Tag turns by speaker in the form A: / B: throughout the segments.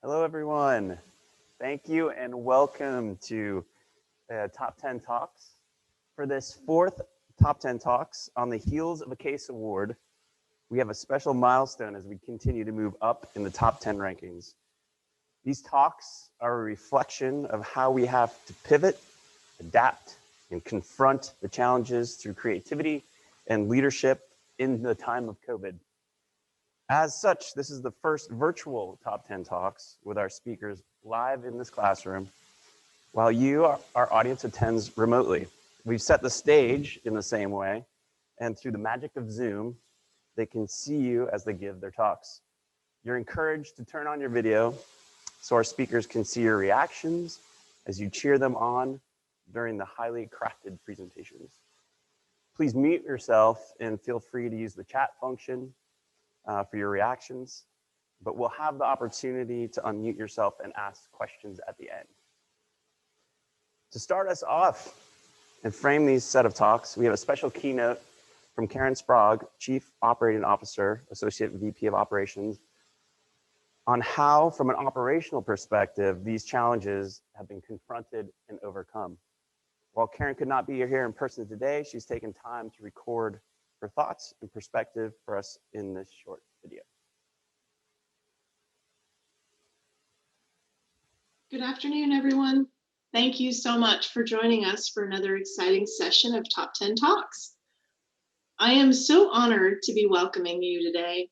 A: Hello, everyone. Thank you and welcome to Top 10 Talks. For this fourth Top 10 Talks on the heels of a CASE award, we have a special milestone as we continue to move up in the top 10 rankings. These talks are a reflection of how we have to pivot, adapt, and confront the challenges through creativity and leadership in the time of COVID. As such, this is the first virtual Top 10 Talks with our speakers live in this classroom, while you, our audience, attends remotely. We've set the stage in the same way, and through the magic of Zoom, they can see you as they give their talks. You're encouraged to turn on your video so our speakers can see your reactions as you cheer them on during the highly crafted presentations. Please mute yourself and feel free to use the chat function for your reactions, but we'll have the opportunity to unmute yourself and ask questions at the end. To start us off and frame these set of talks, we have a special keynote from Karen Sprague, Chief Operating Officer, Associate VP of Operations, on how, from an operational perspective, these challenges have been confronted and overcome. While Karen could not be here in person today, she's taken time to record her thoughts and perspective for us in this short video.
B: Good afternoon, everyone. Thank you so much for joining us for another exciting session of Top 10 Talks. I am so honored to be welcoming you today.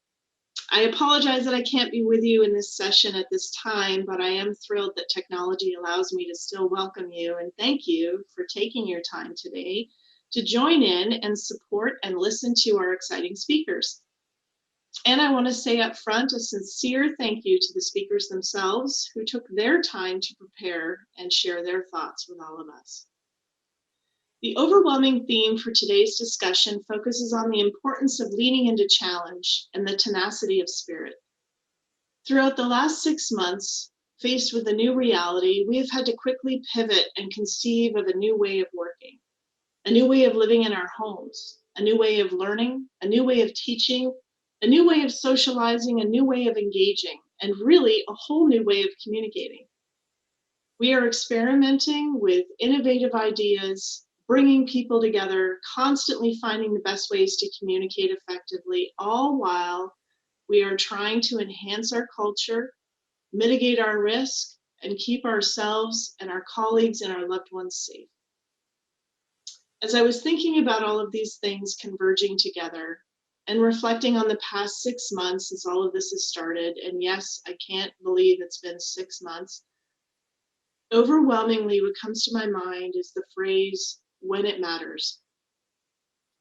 B: I apologize that I can't be with you in this session at this time, but I am thrilled that technology allows me to still welcome you, and thank you for taking your time today to join in and support and listen to our exciting speakers. And I want to say up front a sincere thank you to the speakers themselves who took their time to prepare and share their thoughts with all of us. The overwhelming theme for today's discussion focuses on the importance of leaning into challenge and the tenacity of spirit. Throughout the last 6 months, faced with a new reality, we have had to quickly pivot and conceive of a new way of working, a new way of living in our homes, a new way of learning, a new way of teaching, a new way of socializing, a new way of engaging, and really a whole new way of communicating. We are experimenting with innovative ideas, bringing people together, constantly finding the best ways to communicate effectively, all while we are trying to enhance our culture, mitigate our risk, and keep ourselves and our colleagues and our loved ones safe. As I was thinking about all of these things converging together and reflecting on the past 6 months since all of this has started, and yes, I can't believe it's been 6 months, overwhelmingly what comes to my mind is the phrase, when it matters.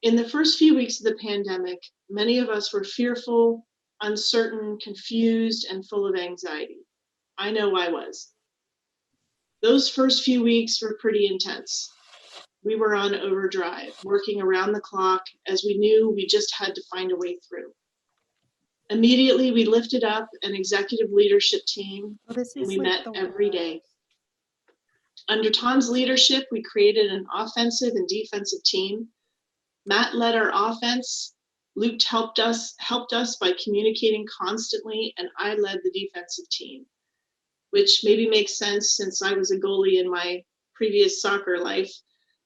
B: In the first few weeks of the pandemic, many of us were fearful, uncertain, confused, and full of anxiety. I know I was. Those first few weeks were pretty intense. We were on overdrive, working around the clock as we knew we just had to find a way through. Immediately, we lifted up an executive leadership team and we met every day. Under Tom's leadership, we created an offensive and defensive team. Matt led our offense. Luke helped us by communicating constantly, and I led the defensive team, which maybe makes sense since I was a goalie in my previous soccer life.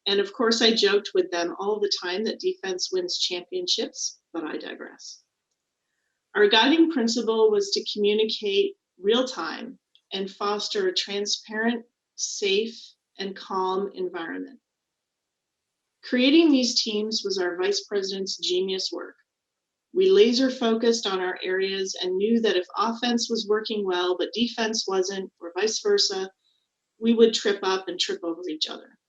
B: And of course, I joked with them all the time that defense wins championships, but I digress. Our guiding principle was to communicate real time and foster a transparent, safe, and calm environment. Creating these teams was our vice president's genius work. We laser focused on our areas and knew that if offense was working well, but defense wasn't, or vice versa, we would trip up and trip over each other.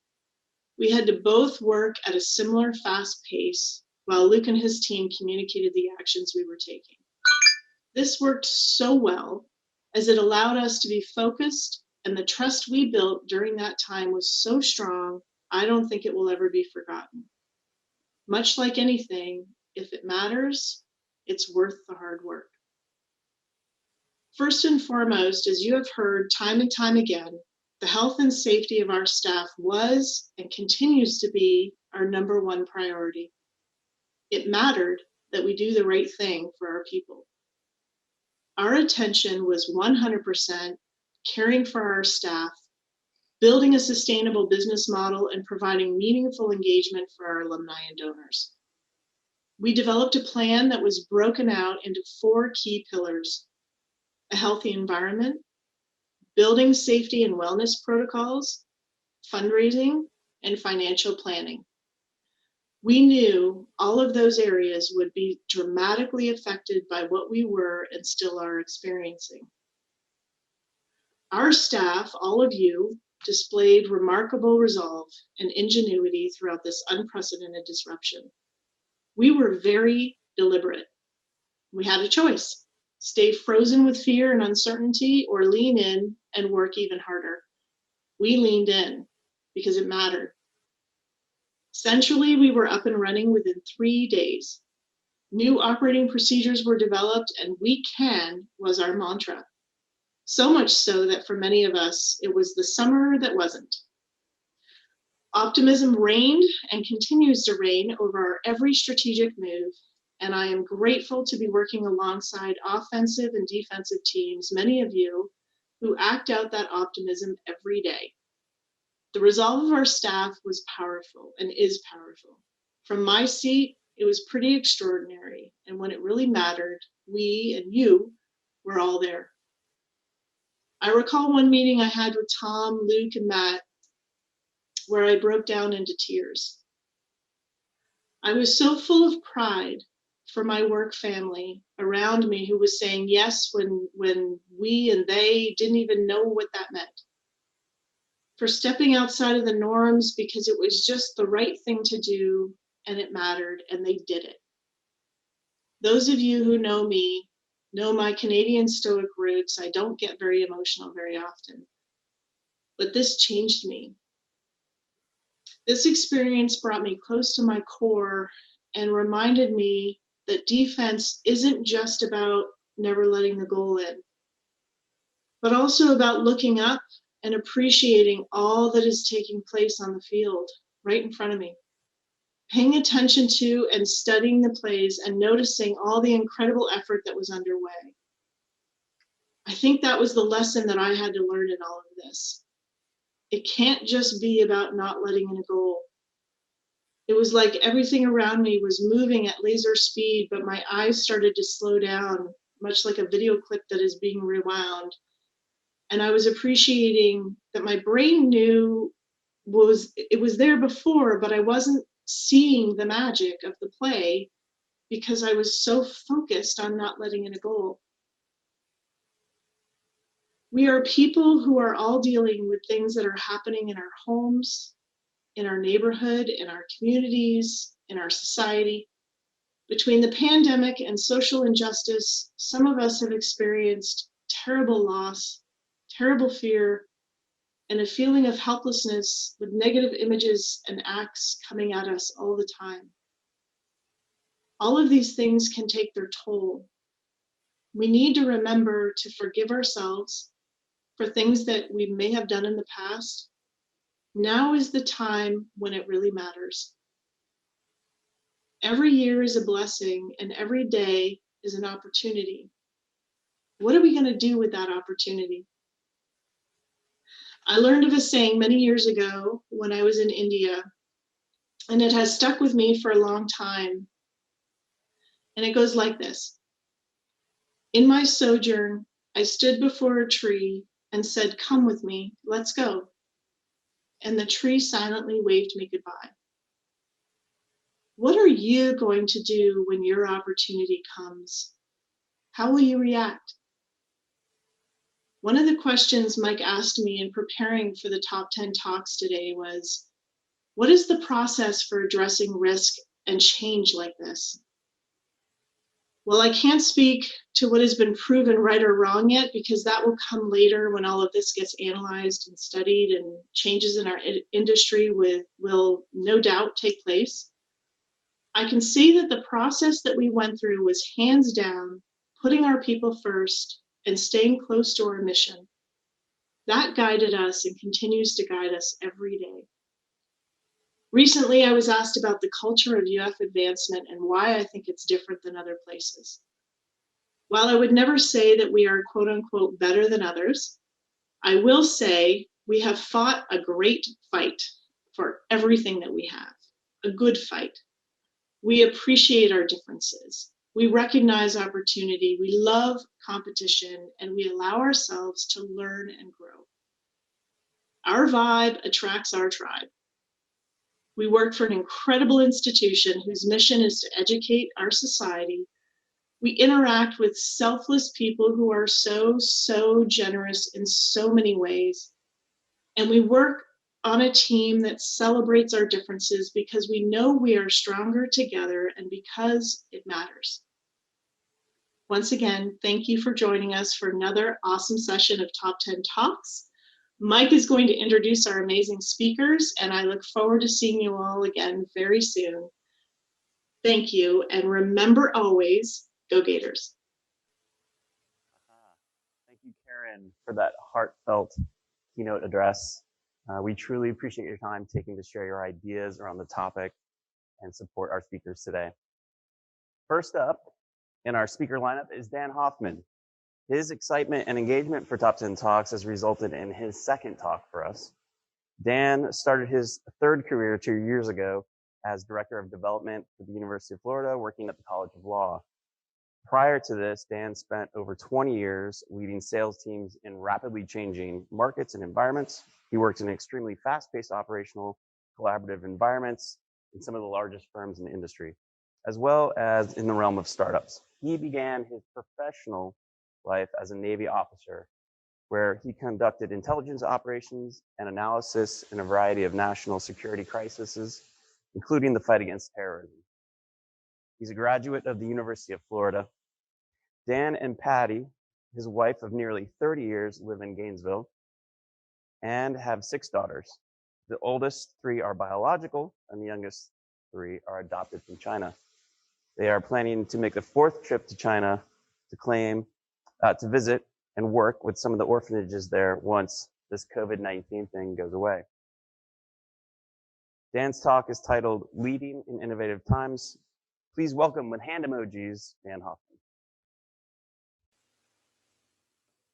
B: We had to both work at a similar fast pace while Luke and his team communicated the actions we were taking. This worked so well as it allowed us to be focused, and the trust we built during that time was so strong, I don't think it will ever be forgotten. Much like anything, if it matters, it's worth the hard work. First and foremost, as you have heard time and time again, the health and safety of our staff was and continues to be our number one priority. It mattered that we do the right thing for our people. Our attention was 100% caring for our staff, building a sustainable business model, and providing meaningful engagement for our alumni and donors. We developed a plan that was broken out into 4 key pillars: a healthy environment, building safety and wellness protocols, fundraising, and financial planning. We knew all of those areas would be dramatically affected by what we were and still are experiencing. Our staff, all of you, displayed remarkable resolve and ingenuity throughout this unprecedented disruption. We were very deliberate. We had a choice: stay frozen with fear and uncertainty, or lean in and work even harder. We leaned in because it mattered. Centrally, we were up and running within 3 days. New operating procedures were developed, and "we can" was our mantra. So much so that for many of us, it was the summer that wasn't. Optimism reigned and continues to reign over our every strategic move, and I am grateful to be working alongside offensive and defensive teams, many of you, who act out that optimism every day. The resolve of our staff was powerful and is powerful. From my seat, it was pretty extraordinary, and when it really mattered, we and you were all there. I recall one meeting I had with Tom, Luke, and Matt where I broke down into tears. I was so full of pride for my work family around me who was saying yes when we and they didn't even know what that meant. For stepping outside of the norms because it was just the right thing to do and it mattered, and they did it. Those of you who know me know my Canadian Stoic roots. I don't get very emotional very often, but this changed me. This experience brought me close to my core and reminded me that defense isn't just about never letting the goal in, but also about looking up and appreciating all that is taking place on the field right in front of me. Paying attention to and studying the plays and noticing all the incredible effort that was underway. I think that was the lesson that I had to learn in all of this. It can't just be about not letting in a goal. It was like everything around me was moving at laser speed, but my eyes started to slow down, much like a video clip that is being rewound. And I was appreciating that my brain knew it was there before, but I wasn't seeing the magic of the play because I was so focused on not letting in a goal. We are people who are all dealing with things that are happening in our homes, in our neighborhood, in our communities, in our society. Between the pandemic and social injustice, some of us have experienced terrible loss, terrible fear, and a feeling of helplessness with negative images and acts coming at us all the time. All of these things can take their toll. We need to remember to forgive ourselves for things that we may have done in the past. Now is the time when it really matters. Every year is a blessing, and every day is an opportunity. What are we going to do with that opportunity? I learned of a saying many years ago when I was in India, and it has stuck with me for a long time. And it goes like this: in my sojourn, I stood before a tree and said, "Come with me, let's go." And the tree silently waved me goodbye. What are you going to do when your opportunity comes? How will you react? One of the questions Mike asked me in preparing for the Top 10 Talks today was, what is the process for addressing risk and change like this? Well, I can't speak to what has been proven right or wrong yet, because that will come later when all of this gets analyzed and studied and changes in our industry will no doubt take place. I can say that the process that we went through was hands down putting our people first and staying close to our mission. That guided us and continues to guide us every day. Recently, I was asked about the culture of UF advancement and why I think it's different than other places. While I would never say that we are quote unquote better than others, I will say we have fought a great fight for everything that we have, a good fight. We appreciate our differences. We recognize opportunity. We love competition, and we allow ourselves to learn and grow. Our vibe attracts our tribe. We work for an incredible institution whose mission is to educate our society. We interact with selfless people who are so generous in so many ways. And we work on a team that celebrates our differences because we know we are stronger together and because it matters. Once again, thank you for joining us for another awesome session of Top 10 Talks. Mike is going to introduce our amazing speakers, and I look forward to seeing you all again very soon. Thank you, and remember always, go Gators.
A: Thank you, Karen, for that heartfelt keynote address. We truly appreciate your time taking to share your ideas around the topic and support our speakers today. First up in our speaker lineup is Dan Hoffman. His excitement and engagement for Top 10 Talks has resulted in his second talk for us. Dan started his third career 2 years ago as Director of Development for the University of Florida, working at the College of Law. Prior to this, Dan spent over 20 years leading sales teams in rapidly changing markets and environments. He worked in extremely fast-paced operational collaborative environments in some of the largest firms in the industry, as well as in the realm of startups. He began his professional life as a Navy officer, where he conducted intelligence operations and analysis in a variety of national security crises, including the fight against terrorism. He's a graduate of the University of Florida. Dan and Patty, his wife of nearly 30 years, live in Gainesville and have 6 daughters. The oldest 3 are biological, and the youngest 3 are adopted from China. They are planning to make the 4th trip to China to visit and work with some of the orphanages there once this COVID-19 thing goes away. Dan's talk is titled Leading in Innovative Times. Please welcome with hand emojis, Dan Hoffman.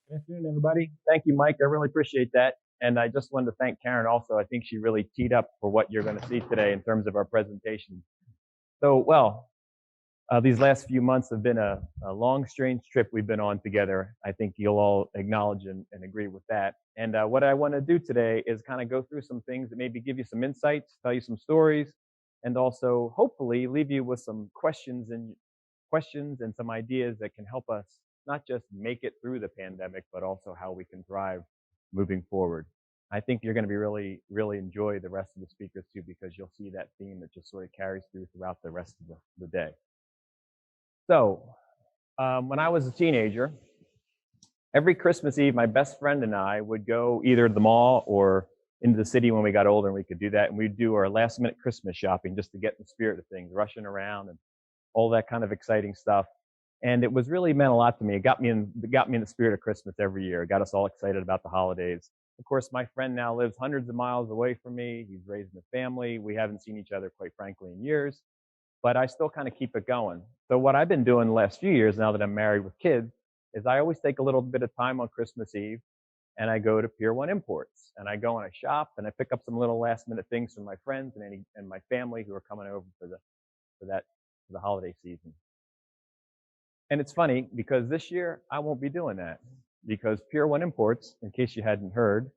C: Good afternoon, everybody. Thank you, Mike. I really appreciate that. And I just wanted to thank Karen also. I think she really teed up for what you're going to see today in terms of our presentation. So, these last few months have been a long, strange trip we've been on together. I think you'll all acknowledge and agree with that. And what I want to do today is kind of go through some things that maybe give you some insights, tell you some stories, and also hopefully leave you with some questions and some ideas that can help us not just make it through the pandemic, but also how we can thrive moving forward. I think you're going to be really enjoy the rest of the speakers too, because you'll see that theme that just sort of carries throughout the rest of the day. So, when I was a teenager, every Christmas Eve, my best friend and I would go either to the mall or into the city when we got older and we could do that. And we'd do our last minute Christmas shopping just to get in the spirit of things, rushing around and all that kind of exciting stuff. And it was really meant a lot to me. It got me in the spirit of Christmas every year. It got us all excited about the holidays. Of course, my friend now lives hundreds of miles away from me. He's raising a family. We haven't seen each other, quite frankly, in years. But I still kind of keep it going. So what I've been doing the last few years, now that I'm married with kids, is I always take a little bit of time on Christmas Eve, and I go to Pier 1 Imports, and I go and I shop, and I pick up some little last-minute things from my friends and my family who are coming over for the holiday season. And it's funny because this year I won't be doing that because Pier 1 Imports, in case you hadn't heard,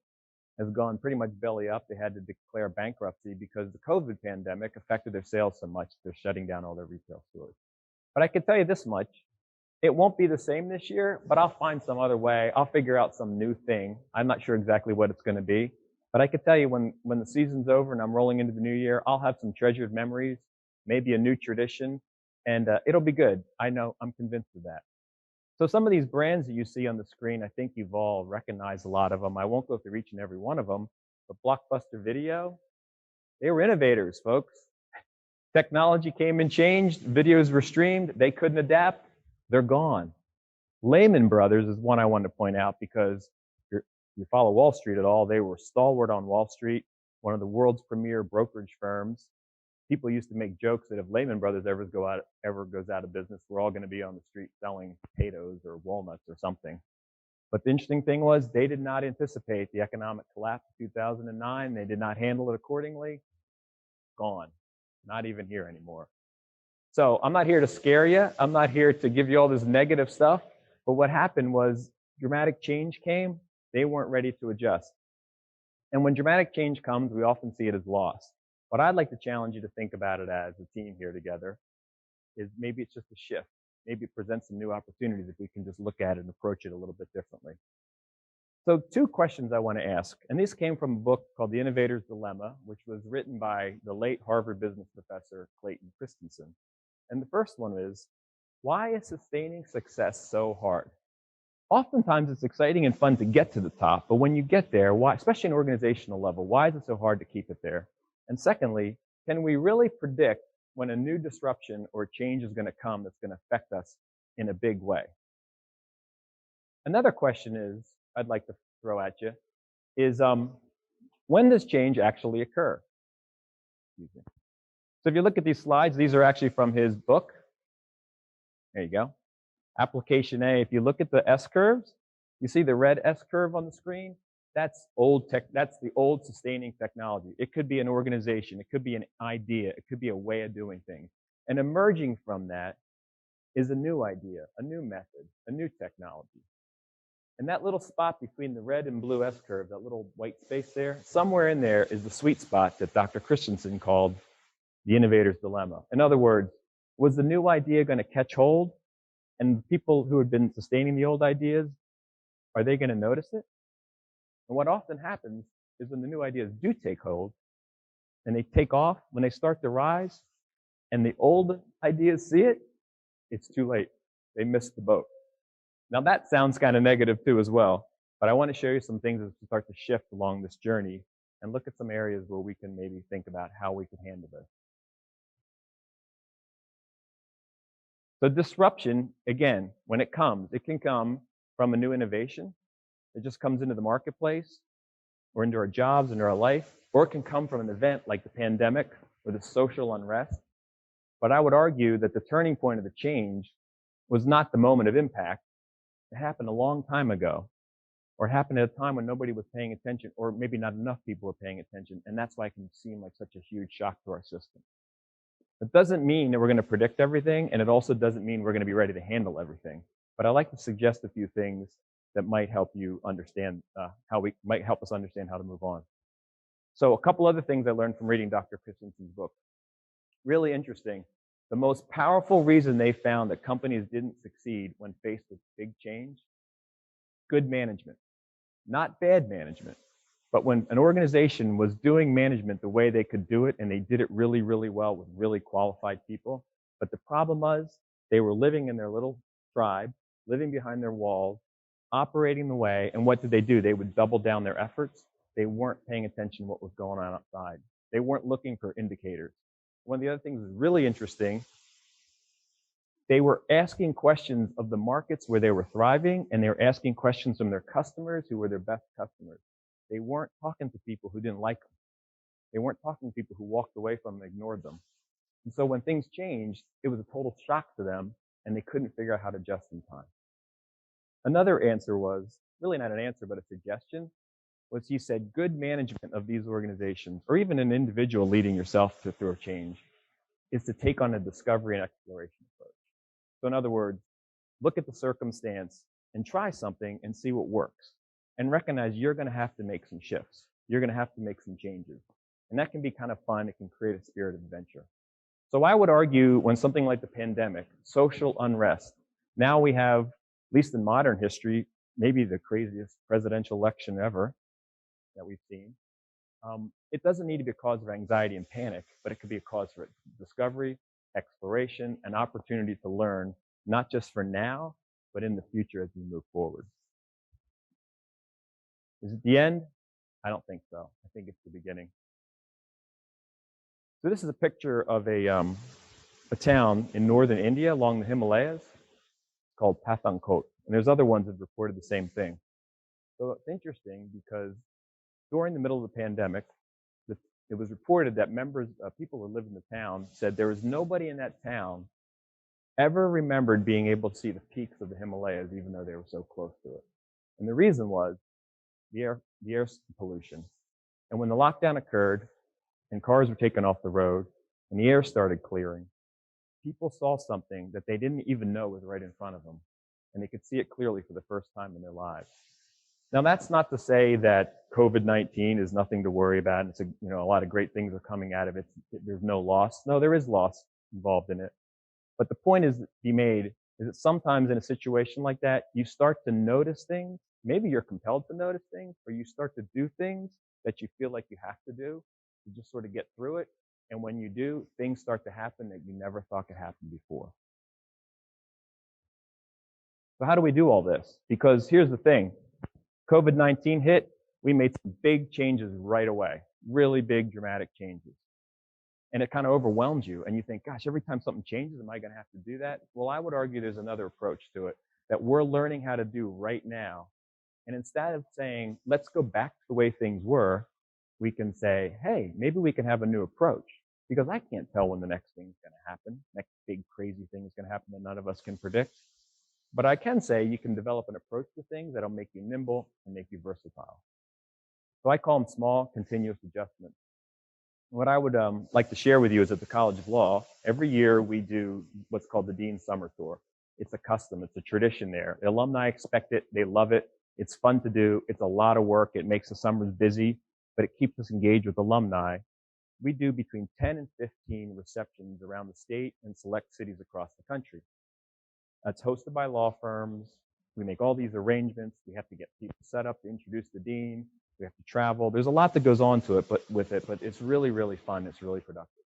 C: has gone pretty much belly up. They had to declare bankruptcy because the COVID pandemic affected their sales so much, they're shutting down all their retail stores. But I can tell you this much, it won't be the same this year, but I'll find some other way. I'll figure out some new thing. I'm not sure exactly what it's going to be, but I can tell you when the season's over and I'm rolling into the new year, I'll have some treasured memories, maybe a new tradition, and it'll be good. I know, I'm convinced of that. So some of these brands that you see on the screen, I think you've all recognized a lot of them. I won't go through each and every one of them, but Blockbuster Video, they were innovators, folks. Technology came and changed. Videos were streamed. They couldn't adapt. They're gone. Lehman Brothers is one I wanted to point out because if you follow Wall Street at all, they were stalwart on Wall Street, one of the world's premier brokerage firms. people used to make jokes that if Lehman Brothers ever goes out of business, we're all going to be on the street selling potatoes or walnuts or something. But the interesting thing was they did not anticipate the economic collapse of 2009. They did not handle it accordingly. Gone. Not even here anymore. So I'm not here to scare you. I'm not here to give you all this negative stuff. But what happened was dramatic change came. They weren't ready to adjust. And when dramatic change comes, we often see it as loss. What I'd like to challenge you to think about it as a team here together is maybe it's just a shift. Maybe it presents some new opportunities if we can just look at it and approach it a little bit differently. So 2 questions I want to ask, and these came from a book called The Innovator's Dilemma, which was written by the late Harvard business professor Clayton Christensen. And the first one is, why is sustaining success so hard? Oftentimes it's exciting and fun to get to the top, but when you get there, why, especially an organizational level, why is it so hard to keep it there? And secondly, can we really predict when a new disruption or change is going to come that's going to affect us in a big way? Another question is, I'd like to throw at you, is when does change actually occur? Excuse me. So if you look at these slides, these are actually from his book. There you go. Application A, if you look at the S-curves, you see the red S-curve on the screen? That's the old sustaining technology. It could be an organization, it could be an idea, it could be a way of doing things. And emerging from that is a new idea, a new method, a new technology. And that little spot between the red and blue S-curve, that little white space there, somewhere in there is the sweet spot that Dr. Christensen called the innovator's dilemma. In other words, was the new idea going to catch hold? And people who had been sustaining the old ideas, are they going to notice it? And what often happens is when the new ideas do take hold and they take off, when they start to rise and the old ideas see it, it's too late. They missed the boat. Now that sounds kind of negative too as well, but I want to show you some things as we start to shift along this journey and look at some areas where we can maybe think about how we can handle this. So disruption, again, when it comes, it can come from a new innovation. It just comes into the marketplace or into our jobs, into our life, or it can come from an event like the pandemic or the social unrest. But I would argue that the turning point of the change was not the moment of impact. It happened a long time ago, or happened at a time when nobody was paying attention, or maybe not enough people were paying attention, and that's why it can seem like such a huge shock to our system. It doesn't mean that we're going to predict everything, and it also doesn't mean we're going to be ready to handle everything. But I'd like to suggest a few things that might help you understand might help us understand how to move on. So a couple other things I learned from reading Dr. Christensen's book. Really interesting. The most powerful reason they found that companies didn't succeed when faced with big change, good management, not bad management. But when an organization was doing management the way they could do it, and they did it really, really well with really qualified people, but the problem was they were living in their little tribe, living behind their walls, operating the way, and what did they do? They would double down their efforts. They weren't paying attention to what was going on outside. They weren't looking for indicators. One of the other things that's really interesting, they were asking questions of the markets where they were thriving, and they were asking questions from their customers who were their best customers. They weren't talking to people who didn't like them. They weren't talking to people who walked away from them and ignored them. And so when things changed, it was a total shock to them, and they couldn't figure out how to adjust in time. Another answer was, really not an answer, but a suggestion, was he said good management of these organizations, or even an individual leading yourself through a change, is to take on a discovery and exploration approach. So in other words, look at the circumstance and try something and see what works. And recognize you're going to have to make some shifts. You're going to have to make some changes. And that can be kind of fun. It can create a spirit of adventure. So I would argue when something like the pandemic, social unrest, now we have, at least in modern history, maybe the craziest presidential election ever that we've seen. It doesn't need to be a cause of anxiety and panic, but it could be a cause for discovery, exploration, and opportunity to learn, not just for now, but in the future as we move forward. Is it the end? I don't think so. I think it's the beginning. So this is a picture of a town in northern India along the Himalayas called Pathankot. And there's other ones that have reported the same thing. So it's interesting because during the middle of the pandemic, the it was reported that people who live in the town said there was nobody in that town ever remembered being able to see the peaks of the Himalayas, even though they were so close to it. And the reason was the air pollution. And when the lockdown occurred and cars were taken off the road and the air started clearing, people saw something that they didn't even know was right in front of them. And they could see it clearly for the first time in their lives. Now, that's not to say that COVID-19 is nothing to worry about. It's a lot of great things are coming out of it. There's no loss. No, there is loss involved in it. But the point is to be made is that sometimes in a situation like that, you start to notice things. Maybe you're compelled to notice things, or you start to do things that you feel like you have to do to just sort of get through it. And when you do, things start to happen that you never thought could happen before. So how do we do all this? Because here's the thing. COVID-19 hit, we made some big changes right away. Really big, dramatic changes. And it kind of overwhelms you. And you think, gosh, every time something changes, am I going to have to do that? Well, I would argue there's another approach to it that we're learning how to do right now. And instead of saying, let's go back to the way things were, we can say, hey, maybe we can have a new approach. Because I can't tell when the next thing's going to happen. Next big crazy thing is going to happen that none of us can predict. But I can say you can develop an approach to things that'll make you nimble and make you versatile. So I call them small, continuous adjustments. What I would like to share with you is at the College of Law, every year we do what's called the Dean Summer Tour. It's a custom, it's a tradition there. The alumni expect it, they love it, it's fun to do, it's a lot of work, it makes the summers busy, but it keeps us engaged with alumni. We do between 10 and 15 receptions around the state and select cities across the country. It's hosted by law firms. We make all these arrangements. We have to get people set up to introduce the dean. We have to travel. There's a lot that goes on to it, but it's really, really fun. It's really productive.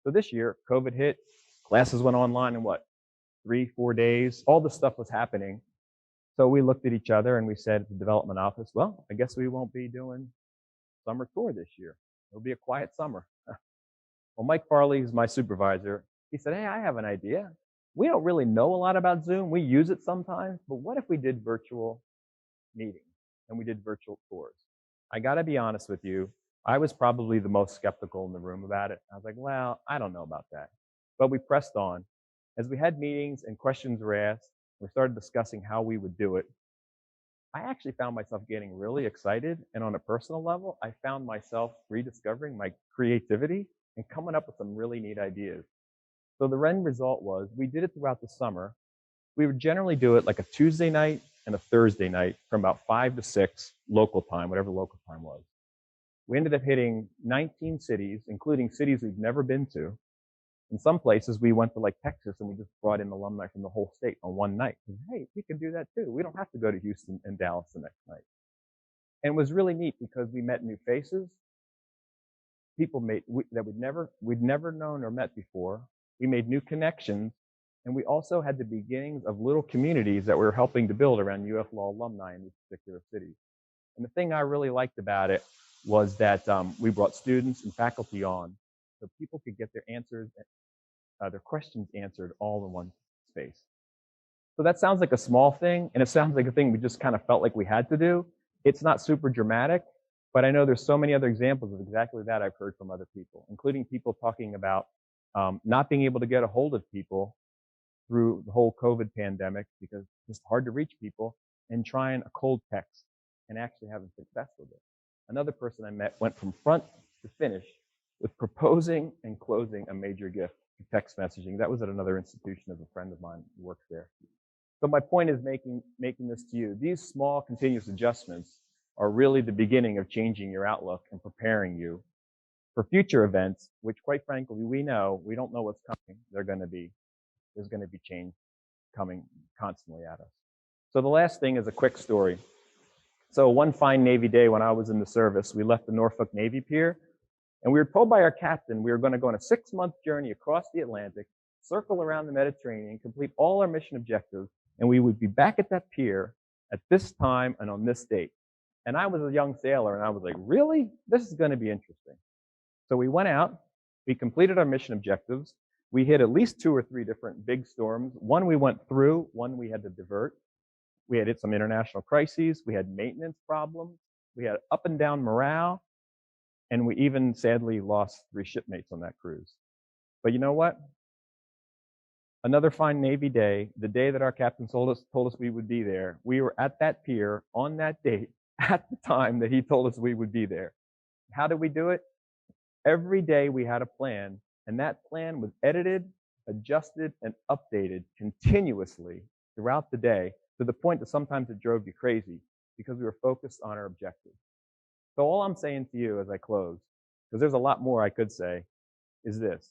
C: So this year, COVID hit. Classes went online in 3-4 days. All this stuff was happening. So we looked at each other and we said at the development office, well, I guess we won't be doing summer tour this year. It'll be a quiet summer. Well, Mike Farley is my supervisor. He said, hey, I have an idea. We don't really know a lot about Zoom. We use it sometimes, but what if we did virtual meetings and we did virtual tours? I got to be honest with you. I was probably the most skeptical in the room about it. I was like, well, I don't know about that. But we pressed on. As we had meetings and questions were asked, we started discussing how we would do it. I actually found myself getting really excited. And on a personal level, I found myself rediscovering my creativity and coming up with some really neat ideas. So the end result was we did it throughout the summer. We would generally do it like a Tuesday night and a Thursday night from about 5 to 6 local time, whatever local time was. We ended up hitting 19 cities, including cities we've never been to. In some places, we went to like Texas and we just brought in alumni from the whole state on one night. Hey, we can do that too. We don't have to go to Houston and Dallas the next night. And it was really neat because we met new faces, people that we'd never known or met before. We made new connections, and we also had the beginnings of little communities that we were helping to build around UF Law alumni in these particular cities. And the thing I really liked about it was that we brought students and faculty on so people could get their questions answered all in one space. So that sounds like a small thing, and it sounds like a thing we just kind of felt like we had to do. It's not super dramatic, but I know there's so many other examples of exactly that I've heard from other people, including people talking about not being able to get a hold of people through the whole COVID pandemic because it's just hard to reach people, and trying a cold text and actually having success with it. Another person I met went from front to finish with proposing and closing a major gift through text messaging. That was at another institution of a friend of mine who works there. So my point is making this to you. These small continuous adjustments are really the beginning of changing your outlook and preparing you for future events, which quite frankly, we don't know what's coming. There's going to be change coming constantly at us. So the last thing is a quick story. So one fine Navy day when I was in the service, we left the Norfolk Navy Pier, and we were told by our captain we were going to go on a 6-month journey across the Atlantic, circle around the Mediterranean, complete all our mission objectives, and we would be back at that pier at this time and on this date. And I was a young sailor, and I was like, really? This is going to be interesting. So we went out, we completed our mission objectives, we hit at least 2 or 3 different big storms. One we went through, one we had to divert. We had hit some international crises, we had maintenance problems, we had up and down morale, And we even sadly lost 3 shipmates on that cruise. But you know what? Another fine Navy day, the day that our captain told us we would be there, we were at that pier on that date at the time that he told us we would be there. How did we do it? Every day we had a plan, and that plan was edited, adjusted, and updated continuously throughout the day, to the point that sometimes it drove you crazy because we were focused on our objectives. So all I'm saying to you as I close, because there's a lot more I could say, is this.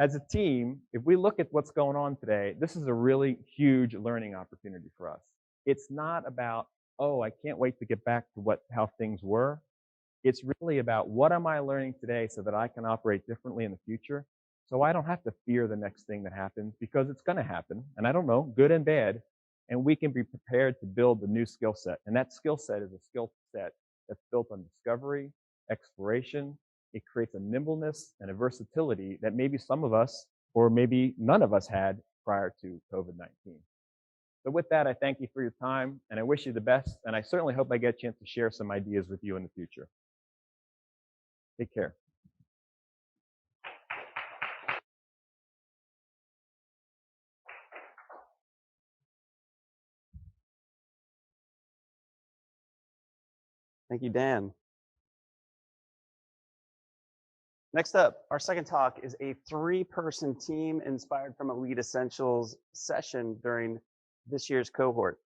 C: As a team, if we look at what's going on today, this is a really huge learning opportunity for us. It's not about, oh, I can't wait to get back to how things were. It's really about, what am I learning today so that I can operate differently in the future, so I don't have to fear the next thing that happens, because it's going to happen, and I don't know, good and bad, and we can be prepared to build the new skill set. And that skill set is a skill set that's built on discovery, exploration. It creates a nimbleness and a versatility that maybe some of us, or maybe none of us, had prior to COVID-19. So with that, I thank you for your time, and I wish you the best, and I certainly hope I get a chance to share some ideas with you in the future. Take care.
A: Thank you, Dan. Next up, our second talk is a 3-person team inspired from Elite Essentials session during this year's cohort.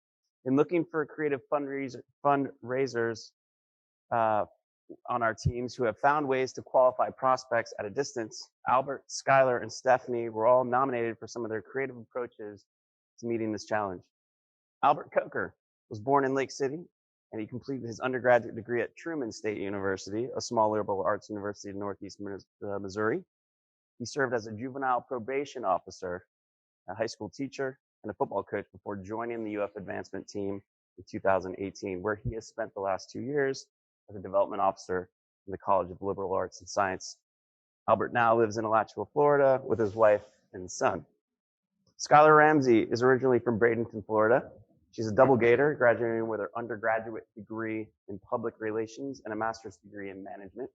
A: In looking for creative fundraisers on our teams who have found ways to qualify prospects at a distance, Albert, Skylar, and Stephanie were all nominated for some of their creative approaches to meeting this challenge. Albert Coker was born in Lake City, and he completed his undergraduate degree at Truman State University, a small liberal arts university in Northeast Missouri. He served as a juvenile probation officer, a high school teacher, and a football coach before joining the UF advancement team in 2018, where he has spent the last 2 years as a development officer in the College of Liberal Arts and Science. Albert now lives in Alachua, Florida, with his wife and son. Skylar Ramsey is originally from Bradenton, Florida. She's a double Gator, graduating with her undergraduate degree in public relations and a master's degree in management.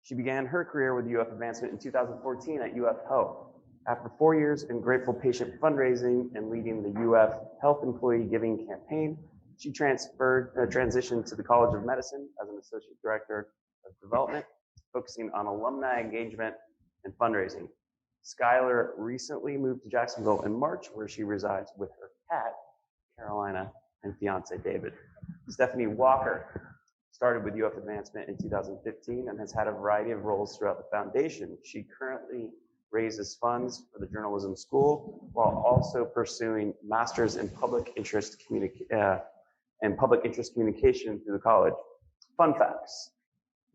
A: She began her career with UF Advancement in 2014 at UF Health. After 4 years in grateful patient fundraising and leading the UF Health Employee Giving Campaign, she transitioned to the College of Medicine as an associate director of development, focusing on alumni engagement and fundraising. Skylar recently moved to Jacksonville in March, where she resides with her cat, Carolina, and fiance, David. Stephanie Walker started with UF Advancement in 2015 and has had a variety of roles throughout the foundation. She currently raises funds for the journalism school while also pursuing master's in public interest communication through the college. Fun facts.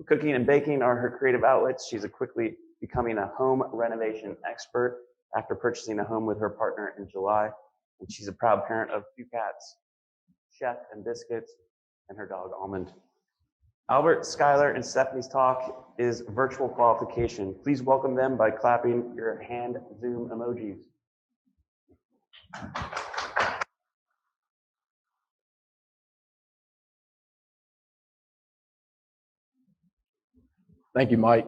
A: Cooking and baking are her creative outlets. She's quickly becoming a home renovation expert after purchasing a home with her partner in July. And she's a proud parent of 2 cats, Chef and Biscuits, and her dog Almond. Albert, Skylar, and Stephanie's talk is virtual qualification. Please welcome them by clapping your hand Zoom emojis.
D: Thank you, Mike.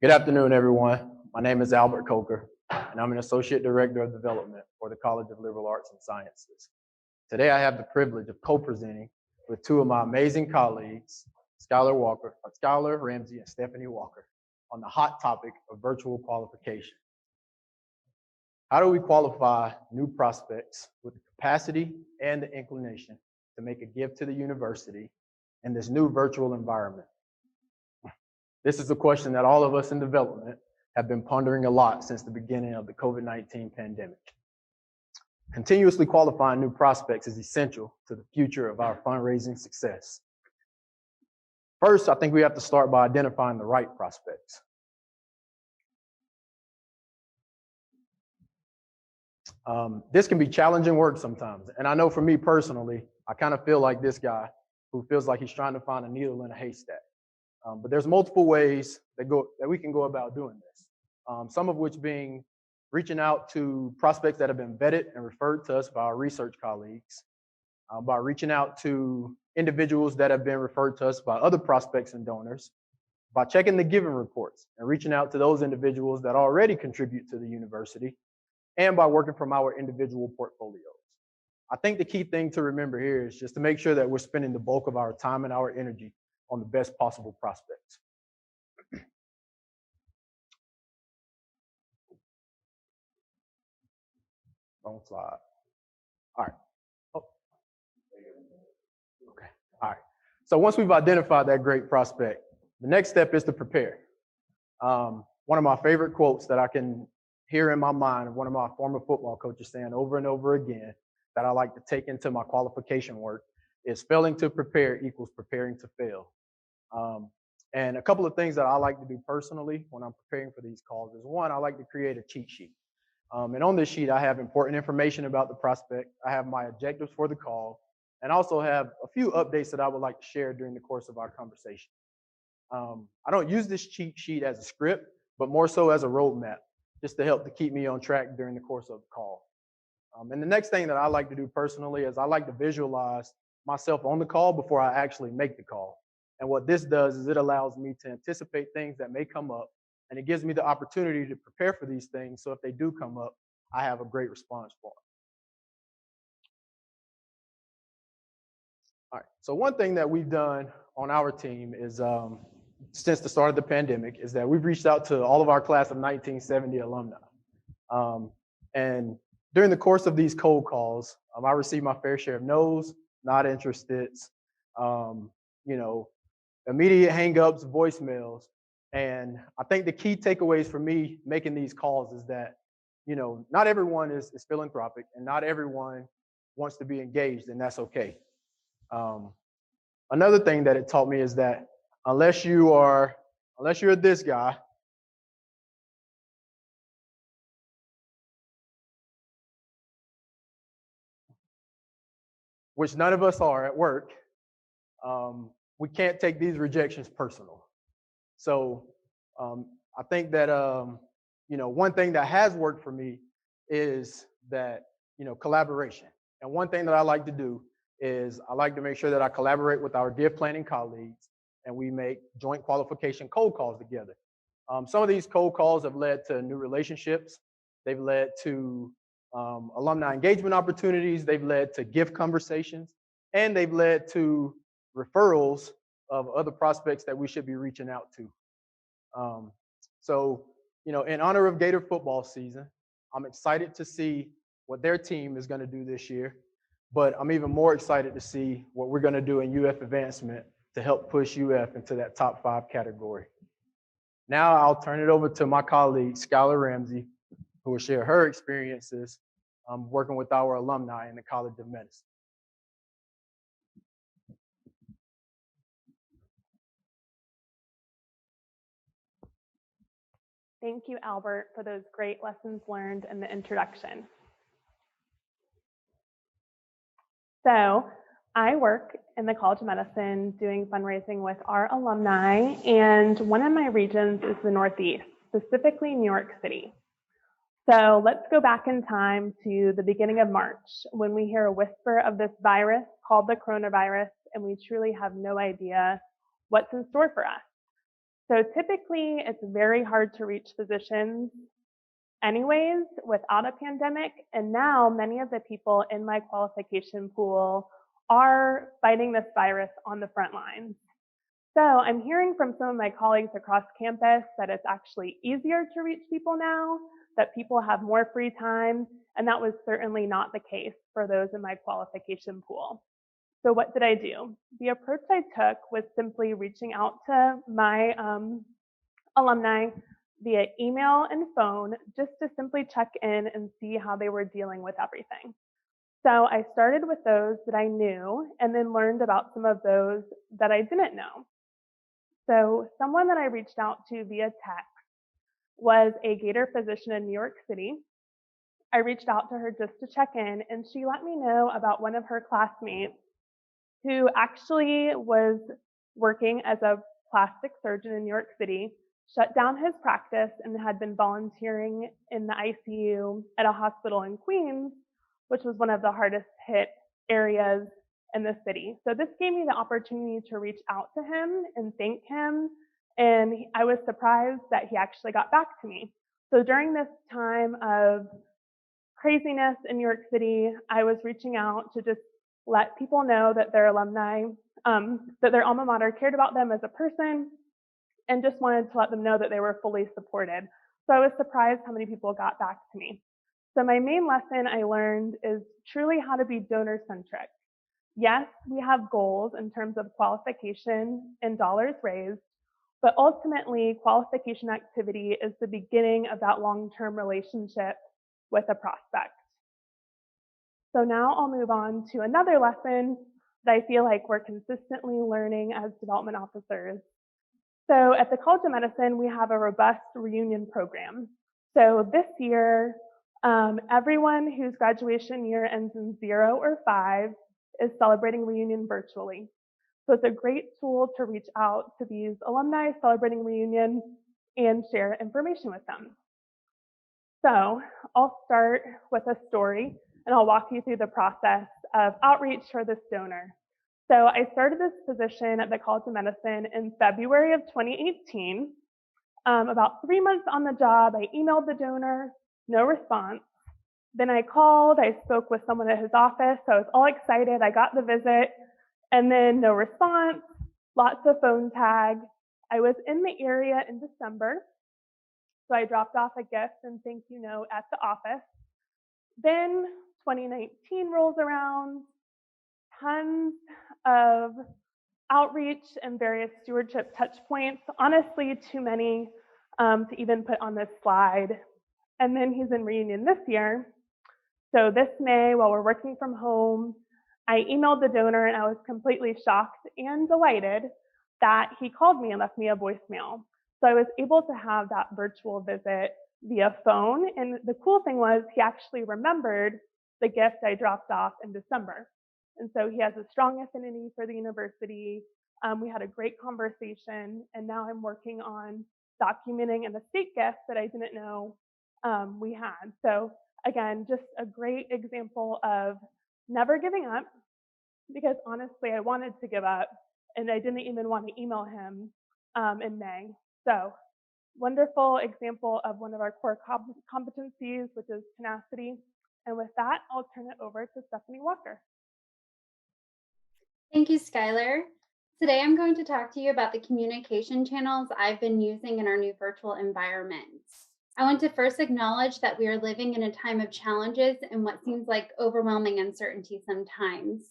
D: Good afternoon, everyone. My name is Albert Coker, and I'm an Associate Director of Development for the College of Liberal Arts and Sciences. Today, I have the privilege of co-presenting with 2 of my amazing colleagues, Skylar Ramsey and Stephanie Walker, on the hot topic of virtual qualification. How do we qualify new prospects with the capacity and the inclination to make a gift to the university in this new virtual environment? This is a question that all of us in development have been pondering a lot since the beginning of the COVID-19 pandemic. Continuously qualifying new prospects is essential to the future of our fundraising success. First, I think we have to start by identifying the right prospects. This can be challenging work sometimes. And I know for me personally, I kind of feel like this guy who feels like he's trying to find a needle in a haystack. But there's multiple ways that we can go about doing this. Some of which being reaching out to prospects that have been vetted and referred to us by our research colleagues, by reaching out to individuals that have been referred to us by other prospects and donors, by checking the giving reports and reaching out to those individuals that already contribute to the university, and by working from our individual portfolios. I think the key thing to remember here is just to make sure that we're spending the bulk of our time and our energy on the best possible prospects. Wrong slide. All right. Oh. Okay. All right. So once we've identified that great prospect, the next step is to prepare. One of my favorite quotes that I can hear in my mind of one of my former football coaches saying over and over again that I like to take into my qualification work is failing to prepare equals preparing to fail. And a couple of things that I like to do personally when I'm preparing for these calls is one, I like to create a cheat sheet. And on this sheet, I have important information about the prospect. I have my objectives for the call, and also have a few updates that I would like to share during the course of our conversation. I don't use this cheat sheet as a script, but more so as a roadmap, just to help to keep me on track during the course of the call. And the next thing that I like to do personally is I like to visualize myself on the call before I actually make the call. And what this does is it allows me to anticipate things that may come up, and it gives me the opportunity to prepare for these things. So if they do come up, I have a great response for them. All right. So one thing that we've done on our team is, since the start of the pandemic, is that we've reached out to all of our class of 1970 alumni. And during the course of these cold calls, I received my fair share of no's, not interested, immediate hangups, voicemails. And I think the key takeaways for me making these calls is that, not everyone is philanthropic, and not everyone wants to be engaged, and that's okay. Another thing that it taught me is that unless you're this guy, which none of us are at work, we can't take these rejections personal. So I think that, one thing that has worked for me is that, collaboration. And one thing that I like to do is I like to make sure that I collaborate with our div planning colleagues, and we make joint qualification cold calls together. Some of these cold calls have led to new relationships. They've led to alumni engagement opportunities. They've led to gift conversations, and they've led to referrals of other prospects that we should be reaching out to. So, in honor of Gator football season, I'm excited to see what their team is going to do this year, but I'm even more excited to see what we're going to do in UF advancement to help push UF into that top 5 category. Now I'll turn it over to my colleague, Skylar Ramsey, who will share her experiences working with our alumni in the College of Medicine.
E: Thank you, Albert, for those great lessons learned in the introduction. So I work in the College of Medicine doing fundraising with our alumni, and one of my regions is the Northeast, specifically New York City. So let's go back in time to the beginning of March when we hear a whisper of this virus called the coronavirus, and we truly have no idea what's in store for us. So typically, it's very hard to reach physicians anyways without a pandemic. And now many of the people in my qualification pool are fighting this virus on the front lines. So I'm hearing from some of my colleagues across campus that it's actually easier to reach people now, that people have more free time. And that was certainly not the case for those in my qualification pool. So what did I do? The approach I took was simply reaching out to my alumni via email and phone, just to simply check in and see how they were dealing with everything. So I started with those that I knew, and then learned about some of those that I didn't know. So someone that I reached out to via text was a Gator physician in New York City. I reached out to her just to check in, and she let me know about one of her classmates who actually was working as a plastic surgeon in New York City, shut down his practice, and had been volunteering in the ICU at a hospital in Queens, which was one of the hardest hit areas in the city. So this gave me the opportunity to reach out to him and thank him. And I was surprised that he actually got back to me. So during this time of craziness in New York City, I was reaching out to just let people know that their alumni, that their alma mater cared about them as a person, and just wanted to let them know that they were fully supported. So I was surprised how many people got back to me. So my main lesson I learned is truly how to be donor-centric. Yes, we have goals in terms of qualification and dollars raised, but ultimately qualification activity is the beginning of that long-term relationship with a prospect. So now I'll move on to another lesson that I feel like we're consistently learning as development officers. So at the College of Medicine, we have a robust reunion program. So this year, everyone whose graduation year ends in 0 or 5 is celebrating reunion virtually. So it's a great tool to reach out to these alumni celebrating reunion and share information with them. So I'll start with a story and I'll walk you through the process of outreach for this donor. So I started this position at the College of Medicine in February of 2018. About 3 months on the job, I emailed the donor, no response. Then I called, I spoke with someone at his office, so I was all excited, I got the visit, and then no response, lots of phone tag. I was in the area in December, so I dropped off a gift and thank you note at the office. Then 2019 rolls around, tons of outreach and various stewardship touch points, honestly too many to even put on this slide. And then he's in reunion this year. So this May, while we're working from home, I emailed the donor and I was completely shocked and delighted that he called me and left me a voicemail. So I was able to have that virtual visit via phone. And the cool thing was he actually remembered the gift I dropped off in December. And so he has a strong affinity for the university. We had a great conversation, and now I'm working on documenting an estate gift that I didn't know we had. So again, just a great example of never giving up, because honestly, I wanted to give up, and I didn't even want to email him in May. So wonderful example of one of our core competencies, which is tenacity. And with that, I'll turn it over to Stephanie Walker.
F: Thank you, Skylar. Today, I'm going to talk to you about the communication channels I've been using in our new virtual environment. I want to first acknowledge that we are living in a time of challenges and what seems like overwhelming uncertainty sometimes.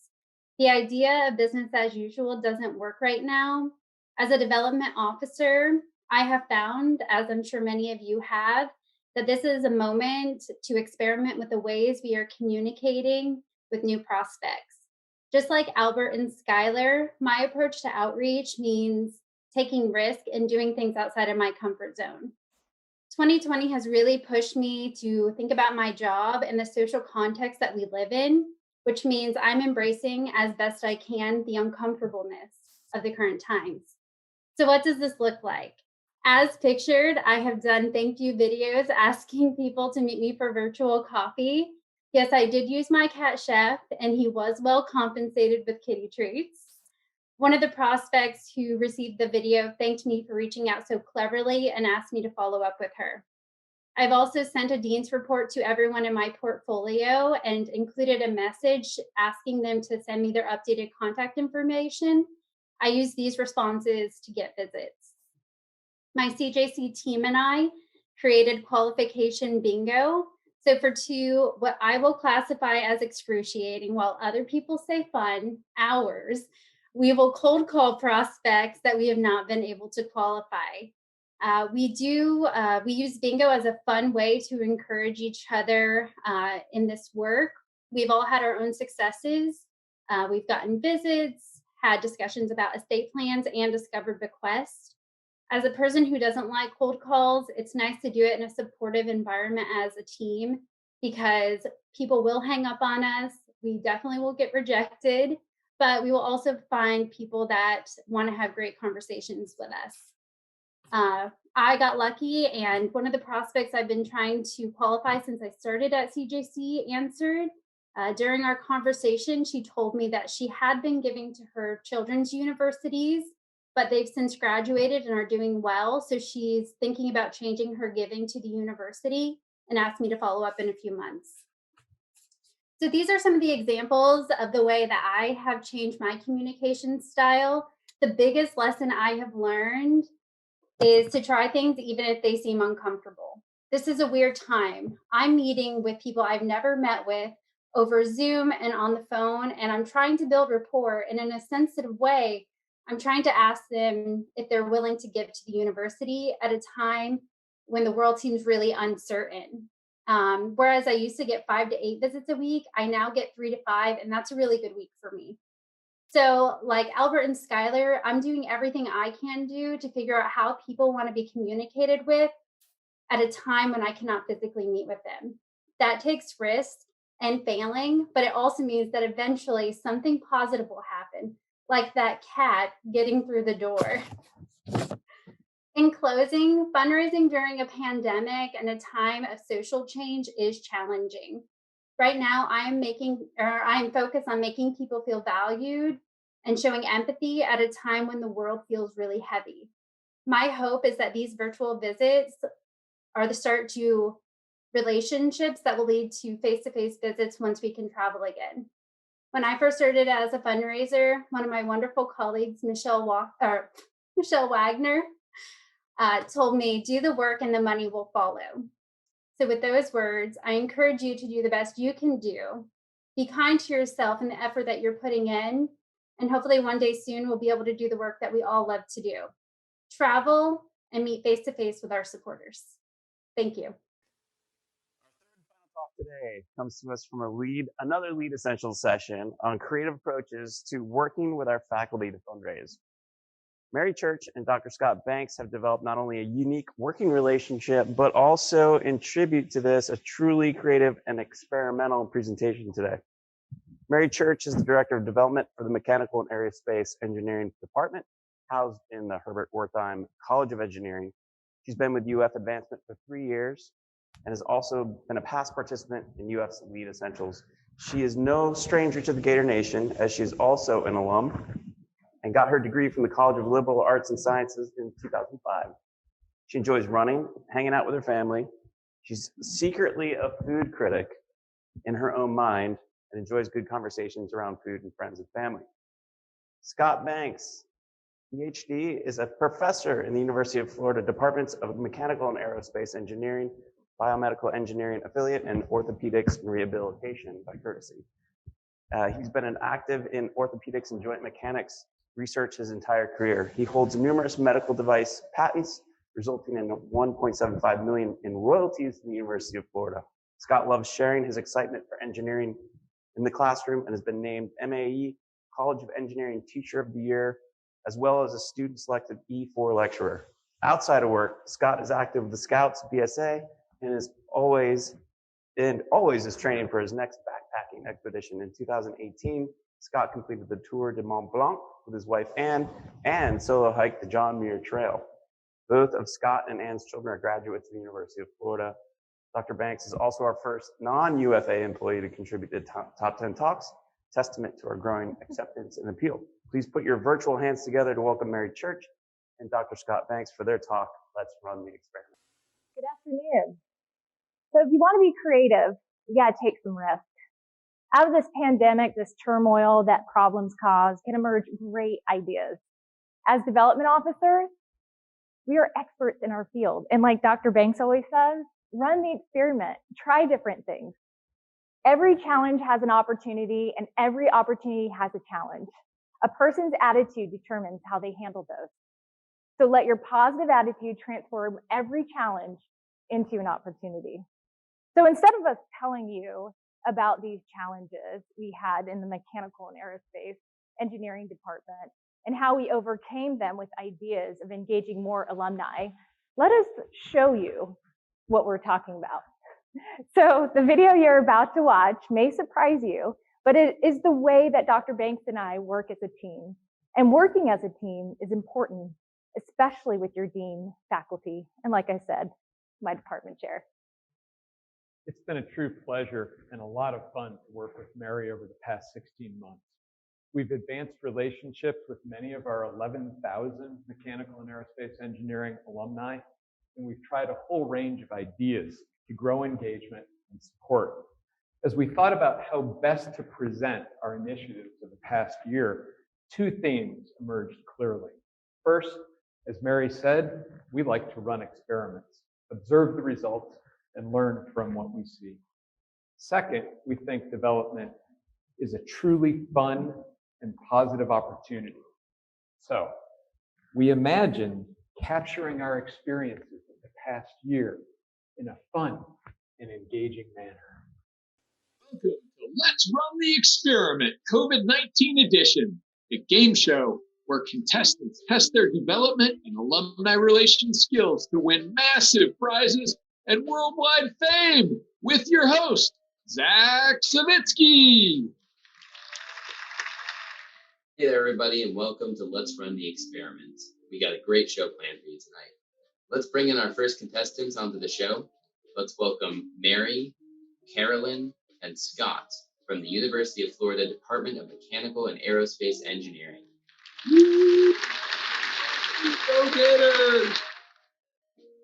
F: The idea of business as usual doesn't work right now. As a development officer, I have found, as I'm sure many of you have, that this is a moment to experiment with the ways we are communicating with new prospects. Just like Albert and Skylar, my approach to outreach means taking risk and doing things outside of my comfort zone. 2020 has really pushed me to think about my job and the social context that we live in, which means I'm embracing as best I can the uncomfortableness of the current times. So what does this look like? As pictured, I have done thank you videos asking people to meet me for virtual coffee. Yes, I did use my cat Chef, and he was well compensated with kitty treats. One of the prospects who received the video thanked me for reaching out so cleverly and asked me to follow up with her. I've also sent a dean's report to everyone in my portfolio and included a message asking them to send me their updated contact information. I use these responses to get visits. My CJC team and I created qualification bingo. So for 2, what I will classify as excruciating, while other people say fun, hours, we will cold call prospects that we have not been able to qualify. We use bingo as a fun way to encourage each other in this work. We've all had our own successes. We've gotten visits, had discussions about estate plans, and discovered bequests. As a person who doesn't like cold calls, it's nice to do it in a supportive environment as a team, because people will hang up on us. We definitely will get rejected, but we will also find people that want to have great conversations with us. I got lucky, and one of the prospects I've been trying to qualify since I started at CJC answered. During our conversation, she told me that she had been giving to her children's universities, but they've since graduated and are doing well. So she's thinking about changing her giving to the university and asked me to follow up in a few months. So these are some of the examples of the way that I have changed my communication style. The biggest lesson I have learned is to try things even if they seem uncomfortable. This is a weird time. I'm meeting with people I've never met with over Zoom and on the phone, and I'm trying to build rapport. And in a sensitive way, I'm trying to ask them if they're willing to give to the university at a time when the world seems really uncertain. Whereas I used to get 5 to 8 visits a week, I now get 3 to 5, and that's a really good week for me. So, like Albert and Skylar, I'm doing everything I can do to figure out how people want to be communicated with at a time when I cannot physically meet with them. That takes risk and failing, but it also means that eventually something positive will happen, like that cat getting through the door. In closing, fundraising during a pandemic and a time of social change is challenging. Right now, I'm focused on making people feel valued and showing empathy at a time when the world feels really heavy. My hope is that these virtual visits are the start to relationships that will lead to face-to-face visits once we can travel again. When I first started as a fundraiser, one of my wonderful colleagues, Michelle Wagner, told me, do the work and the money will follow. So with those words, I encourage you to do the best you can do. Be kind to yourself and the effort that you're putting in. And hopefully one day soon we'll be able to do the work that we all love to do. Travel and meet face to face with our supporters. Thank you.
A: Talk today comes to us from another Lead Essentials session on creative approaches to working with our faculty to fundraise. Mary Church and Dr. Scott Banks have developed not only a unique working relationship, but also in tribute to this, a truly creative and experimental presentation today. Mary Church is the Director of Development for the Mechanical and Aerospace Engineering Department, housed in the Herbert Wertheim College of Engineering. She's been with UF Advancement for 3 years and has also been a past participant in UF's Lead Essentials. She is no stranger to the Gator Nation, as she is also an alum and got her degree from the College of Liberal Arts and Sciences in 2005. She enjoys running, hanging out with her family. She's secretly a food critic in her own mind and enjoys good conversations around food and friends and family. Scott Banks, PhD, is a professor in the University of Florida Departments of Mechanical and Aerospace Engineering, Biomedical Engineering Affiliate, and Orthopedics and Rehabilitation by courtesy. He's been an active in orthopedics and joint mechanics research his entire career. He holds numerous medical device patents, resulting in $1.75 million in royalties to the University of Florida. Scott loves sharing his excitement for engineering in the classroom and has been named MAE College of Engineering Teacher of the Year, as well as a student-selected E4 lecturer. Outside of work, Scott is active with the Scouts, BSA, and always is training for his next backpacking expedition. In 2018, Scott completed the Tour de Mont Blanc with his wife Anne and solo hiked the John Muir Trail. Both of Scott and Anne's children are graduates of the University of Florida. Dr. Banks is also our first non-UFA employee to contribute to Top 10 Talks, testament to our growing acceptance and appeal. Please put your virtual hands together to welcome Mary Church and Dr. Scott Banks for their talk. Let's run the experiment.
G: Good afternoon. So if you want to be creative, you got to take some risk. Out of this pandemic, this turmoil that problems cause can emerge great ideas. As development officers, we are experts in our field. And like Dr. Banks always says, run the experiment, try different things. Every challenge has an opportunity and every opportunity has a challenge. A person's attitude determines how they handle those. So let your positive attitude transform every challenge into an opportunity. So instead of us telling you about these challenges we had in the mechanical and aerospace engineering department and how we overcame them with ideas of engaging more alumni, let us show you what we're talking about. So the video you're about to watch may surprise you, but it is the way that Dr. Banks and I work as a team. And working as a team is important, especially with your dean, faculty, and like I said, my department chair.
H: It's been a true pleasure and a lot of fun to work with Mary over the past 16 months. We've advanced relationships with many of our 11,000 mechanical and aerospace engineering alumni, and we've tried a whole range of ideas to grow engagement and support. As we thought about how best to present our initiatives of the past year, two themes emerged clearly. First, as Mary said, we like to run experiments, observe the results, and learn from what we see. Second, we think development is a truly fun and positive opportunity. So we imagined capturing our experiences of the past year in a fun and engaging manner.
I: Welcome to Let's Run the Experiment COVID-19 edition, the game show where contestants test their development and alumni relations skills to win massive prizes and worldwide fame with your host, Zach Savitsky.
J: Hey there, everybody, and welcome to Let's Run the Experiment. We got a great show planned for you tonight. Let's bring in our first contestants onto the show. Let's welcome Mary, Carolyn, and Scott from the University of Florida Department of Mechanical and Aerospace Engineering.
I: Go Gators!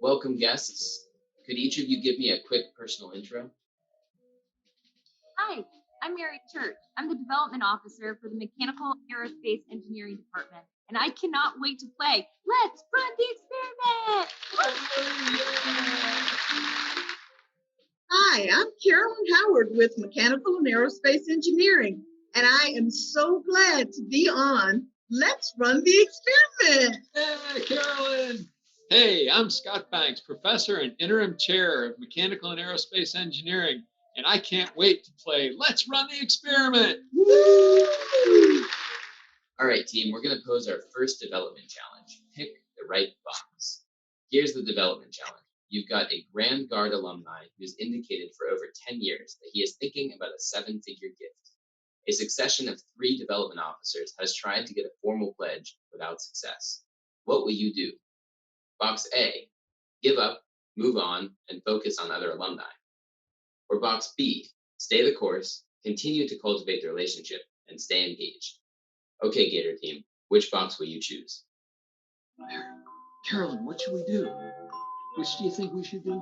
J: Welcome, guests. Could each of you give me a quick personal intro?
K: Hi, I'm Mary Church. I'm the development officer for the Mechanical Aerospace Engineering Department, and I cannot wait to play Let's Run the Experiment!
L: Hi, I'm Carolyn Howard with Mechanical and Aerospace Engineering, and I am so glad to be on Let's Run the Experiment.
I: Hey, Carolyn! Hey, I'm Scott Banks, professor and interim chair of Mechanical and Aerospace Engineering, and I can't wait to play Let's Run the Experiment.
L: Woo!
J: All right, team, we're going to pose our first development challenge. Pick the right box. Here's the development challenge. You've got a Grand Guard alumni who's indicated for over 10 years that he is thinking about a 7-figure gift. A succession of 3 development officers has tried to get a formal pledge without success. What will you do? Box A, give up, move on, and focus on other alumni. Or box B, stay the course, continue to cultivate the relationship, and stay engaged. Okay, Gator team, which box will you choose?
I: Carolyn, what should we do? Which do you think we should do?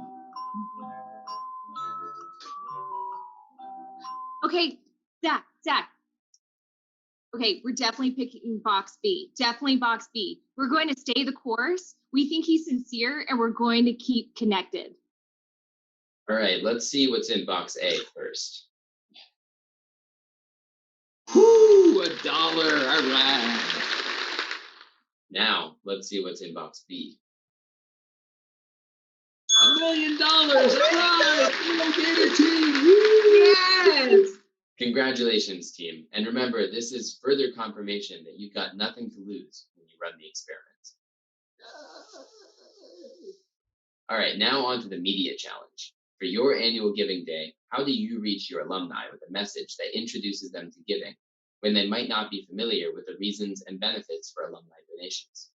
K: Okay, Zach. Okay, we're definitely picking box B. Definitely box B. We're going to stay the course. We think he's sincere, and we're going to keep connected.
J: All right, let's see what's in box A first.
I: Whoo, $1, all right.
J: Now, let's see what's in box B.
I: $1 million, all right. Go Gator team. Woo!
L: Yes!
J: Congratulations, team. And remember, this is further confirmation that you've got nothing to lose when you run the experiment. All right, now on to the media challenge. For your annual Giving Day, how do you reach your alumni with a message that introduces them to giving when they might not be familiar with the reasons and benefits for alumni donations?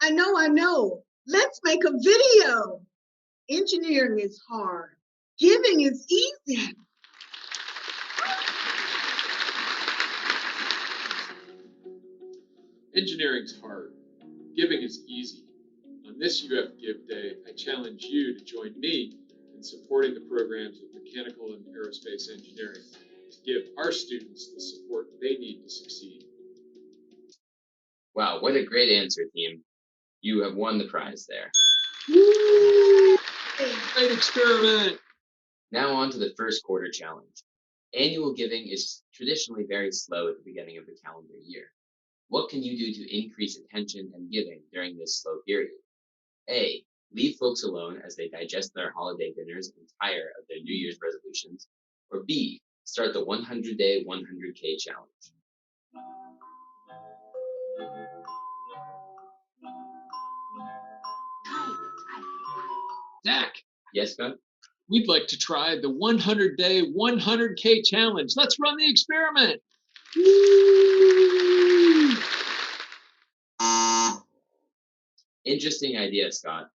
L: I know. Let's make a video. Engineering is hard. Giving is easy.
I: Engineering's hard. Giving is easy. On this UF Give Day, I challenge you to join me in supporting the programs of Mechanical and Aerospace Engineering to give our students the support they need to succeed.
J: Wow, what a great answer, team. You have won the prize there.
L: Woo!
I: Great experiment.
J: Now on to the first quarter challenge. Annual giving is traditionally very slow at the beginning of the calendar year. What can you do to increase attention and giving during this slow period? A, leave folks alone as they digest their holiday dinners and tire of their New Year's resolutions. Or B, start the 100-day 100K challenge.
I: Zach,
J: Yes, Scott?
I: we'd like to try the 100-day 100K challenge. Let's run the experiment.
J: Interesting idea, Scott.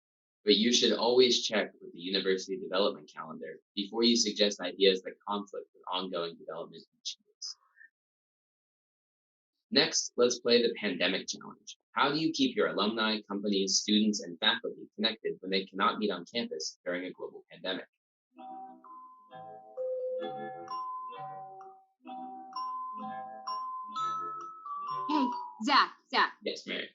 J: But you should always check with the university development calendar before you suggest ideas that conflict with ongoing development initiatives. Next, let's play the pandemic challenge. How do you keep your alumni, companies, students, and faculty connected when they cannot meet on campus during a global pandemic?
K: Hey, Zach,
J: Yes, Mary.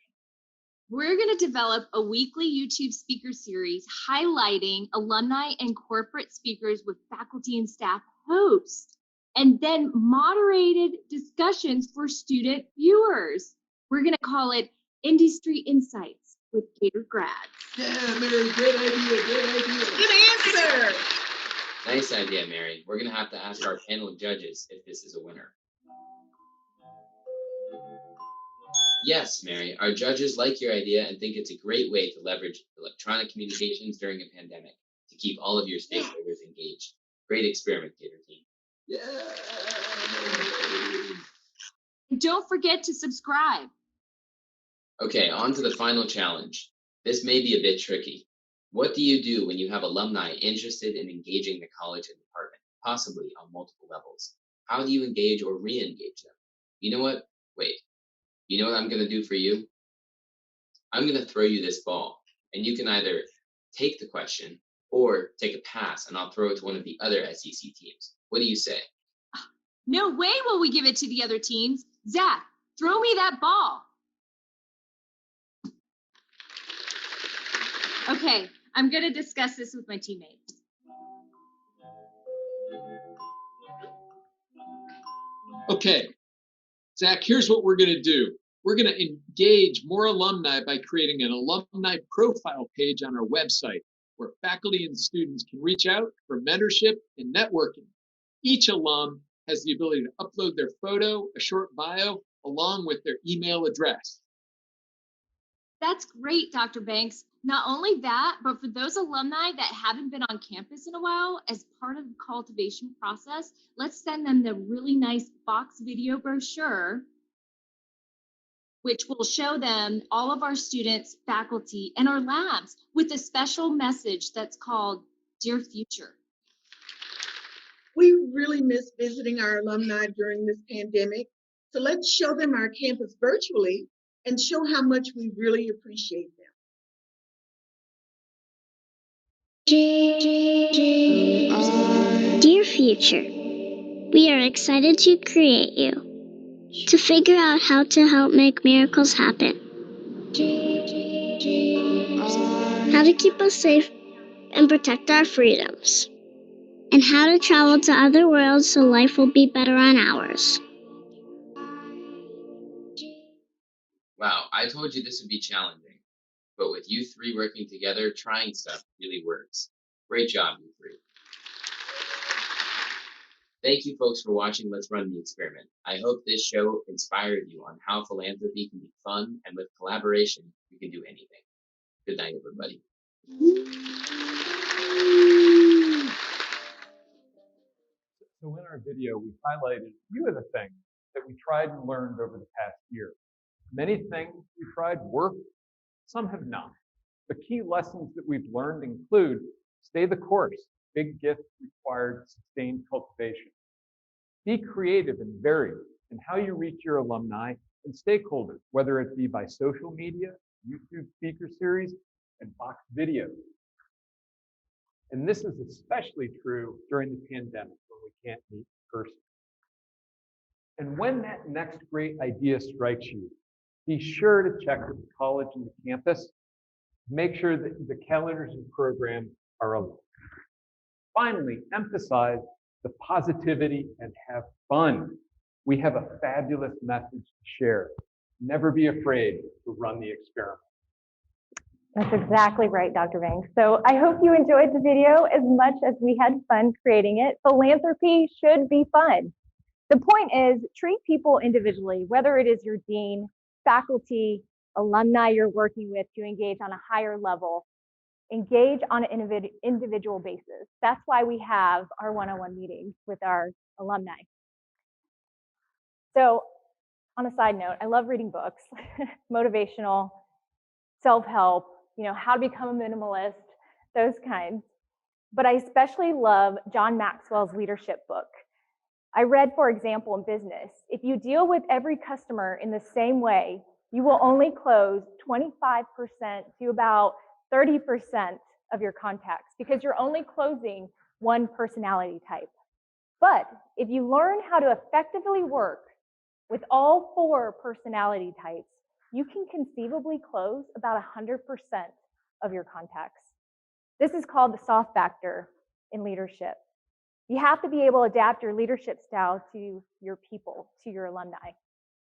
K: we're going to develop a weekly YouTube speaker series highlighting alumni and corporate speakers with faculty and staff hosts, and then moderated discussions for student viewers. We're going to call it Industry Insights with Gator Grads.
I: Yeah, Mary, great idea, great idea.
L: Good answer.
J: Nice idea, Mary. We're going to have to ask our panel of judges if this is a winner. Yes, Mary, our judges like your idea and think it's a great way to leverage electronic communications during a pandemic to keep all of your stakeholders engaged. Great experiment, Gator team.
I: Yeah.
K: Don't forget to subscribe.
J: Okay, on to the final challenge. This may be a bit tricky. What do you do when you have alumni interested in engaging the college and department, possibly on multiple levels? How do you engage or re-engage them? You know what? Wait. You know what I'm going to do for you? I'm going to throw you this ball, and you can either take the question or take a pass, and I'll throw it to one of the other SEC teams. What do you say?
K: No way will we give it to the other teams. Zach, throw me that ball. Okay, I'm going to discuss this with my teammates.
I: Okay, Zach, here's what we're going to do. We're going to engage more alumni by creating an alumni profile page on our website where faculty and students can reach out for mentorship and networking. Each alum has the ability to upload their photo, a short bio, along with their email address.
K: That's great, Dr. Banks. Not only that, but for those alumni that haven't been on campus in a while, as part of the cultivation process, let's send them the really nice box video brochure, which will show them all of our students, faculty, and our labs with a special message that's called Dear Future.
L: We really miss visiting our alumni during this pandemic. So let's show them our campus virtually and show how much we really appreciate them.
M: Dear Future, we are excited to create you, to figure out how to help make miracles happen, how to keep us safe and protect our freedoms, and how to travel to other worlds so life will be better on ours.
J: Wow, I told you this would be challenging, but with you three working together, trying stuff really works. Great job, you three. Thank you, folks, for watching Let's Run the Experiment. I hope this show inspired you on how philanthropy can be fun, and with collaboration, we can do anything. Good night, everybody.
H: So in our video, we highlighted a few of the things that we tried and learned over the past year. Many things we tried worked, some have not. The key lessons that we've learned include stay the course, big gift required sustained cultivation. Be creative and varied in how you reach your alumni and stakeholders, whether it be by social media, YouTube speaker series, and box videos. And this is especially true during the pandemic when we can't meet in person. And when that next great idea strikes you, be sure to check with the college and the campus. Make sure that the calendars and programs are aligned. Finally, emphasize the positivity and have fun. We have a fabulous message to share. Never be afraid to run the experiment.
G: That's exactly right, Dr. Banks. So I hope you enjoyed the video as much as we had fun creating it. Philanthropy should be fun. The point is, treat people individually, whether it is your dean, faculty, alumni you're working with to engage on a higher level. Engage on an individual basis. That's why we have our one-on-one meetings with our alumni. So on a side note, I love reading books, motivational, self-help, how to become a minimalist, those kinds. But I especially love John Maxwell's leadership book. I read, for example, in business, if you deal with every customer in the same way, you will only close 25% to about 30% of your contacts because you're only closing one personality type. But if you learn how to effectively work with all 4 personality types, you can conceivably close about 100% of your contacts. This is called the soft factor in leadership. You have to be able to adapt your leadership style to your people, to your alumni.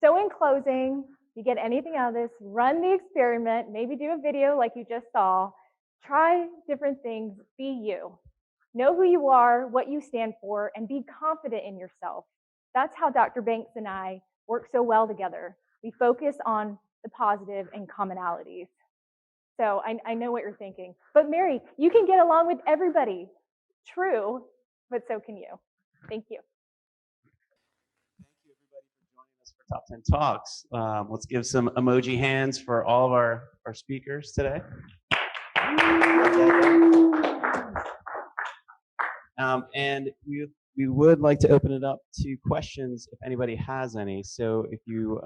G: So in closing, you get anything out of this, run the experiment, maybe do a video like you just saw, try different things, be you. Know who you are, what you stand for, and be confident in yourself. That's how Dr. Banks and I work so well together. We focus on the positive and commonalities. So I know what you're thinking. But Mary, you can get along with everybody. True, but so can you. Thank you.
A: Thank you, everybody, for joining us for Top 10 Talks. Let's give some emoji hands for all of our speakers today. And we would like to open it up to questions if anybody has any. So if you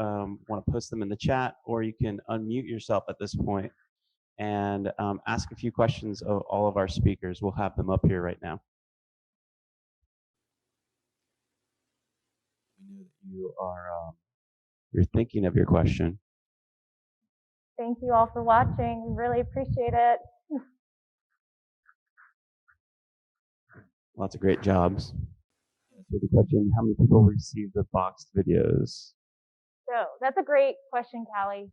A: want to post them in the chat, or you can unmute yourself at this point and ask a few questions of all of our speakers. We'll have them up here right now. We know that you are you're thinking of your question.
G: Thank you all for watching. Really appreciate it.
A: Lots of great jobs. So the question, how many people receive the boxed videos?
G: So that's a great question, Callie.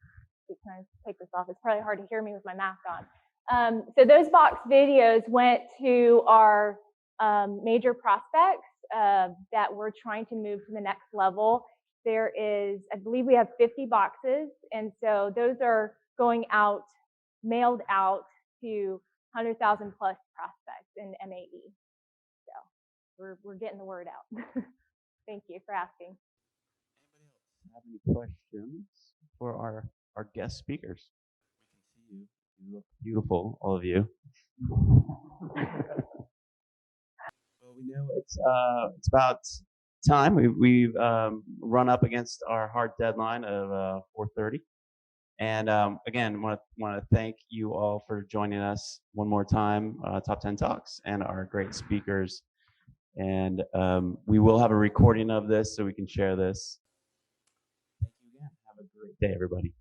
G: Can I take this off? It's probably hard to hear me with my mask on. So those boxed videos went to our major prospects that we're trying to move to the next level. There is, I believe we have 50 boxes, and so those are going out, mailed out to 100,000 plus prospects in MAE. So we're getting the word out. Thank you for asking.
A: Anybody else have any questions for our guest speakers? We can see you. You look beautiful, all of you. Well, we know it's about time. We've run up against our hard deadline of 4:30, and again, want to thank you all for joining us one more time. Top 10 Talks and our great speakers, and we will have a recording of this so we can share this. Thank you again. Have a great day, everybody.